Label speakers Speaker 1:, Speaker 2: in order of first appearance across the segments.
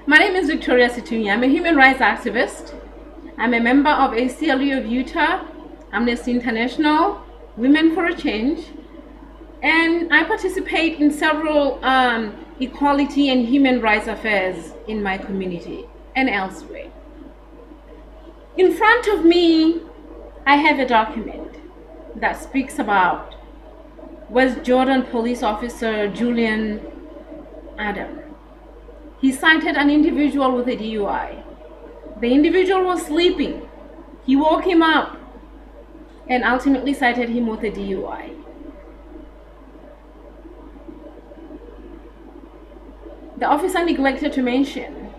Speaker 1: My name is Victoria Situnya. I'm a human rights activist. I'm a member of ACLU of Utah, Amnesty International, Women for a Change, and I participate in several equality and human rights affairs in my community and elsewhere. In front of me, I have a document that speaks about West Jordan police officer Julian Adam. He cited an individual with a DUI. The individual was sleeping. He woke him up and ultimately cited him with a DUI. The officer neglected to mention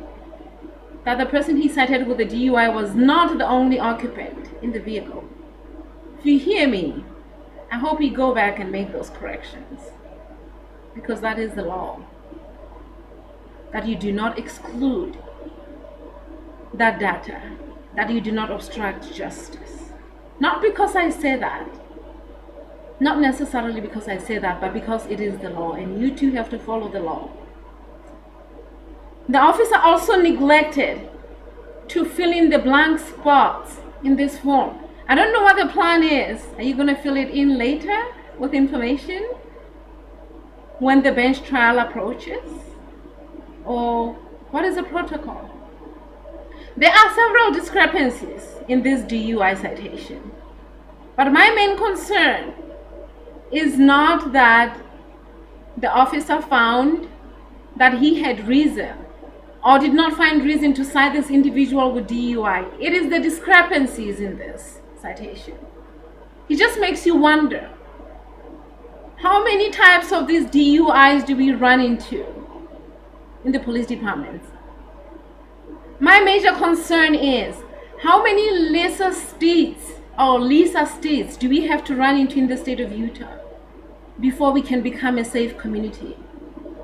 Speaker 1: that the person he cited with the DUI was not the only occupant in the vehicle. If you hear me, I hope you go back and make those corrections, because that is the law. That you do not exclude that data, that you do not obstruct justice. Not because I say that, not necessarily because I say that, but because it is the law, and you too have to follow the law. The officer also neglected to fill in the blank spots in this form. I don't know what the plan is. Are you going to fill it in later with information when the bench trial approaches? Or what is the protocol? There are several discrepancies in this DUI citation. But my main concern is not that the officer found that he had reason or did not find reason to cite this individual with DUI. It is the discrepancies in this citation. It just makes you wonder, how many types of these DUIs do we run into in the police departments? My major concern is, how many Lisa Steeds do we have to run into in the state of Utah before we can become a safe community?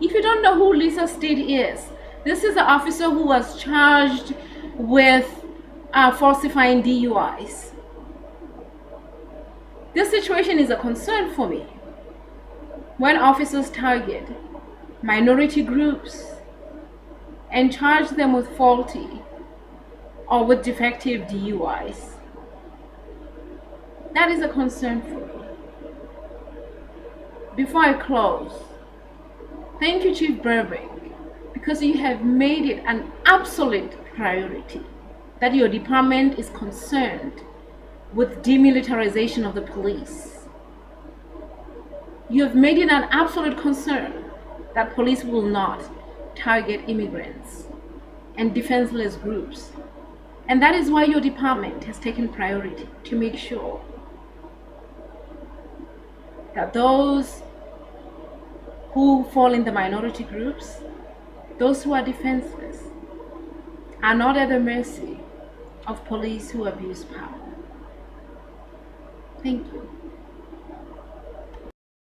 Speaker 1: If you don't know who Lisa Steed is, this is the officer who was charged with falsifying DUIs. This situation is a concern for me. When officers target minority groups and charge them with faulty or with defective DUIs, that is a concern for me. Before I close, thank you, Chief Burbank, because you have made it an absolute priority that your department is concerned with demilitarization of the police. You have made it an absolute concern that police will not target immigrants and defenseless groups. And that is why your department has taken priority to make sure that those who fall in the minority groups, those who are defenseless, are not at the mercy of police who abuse power. Thank you.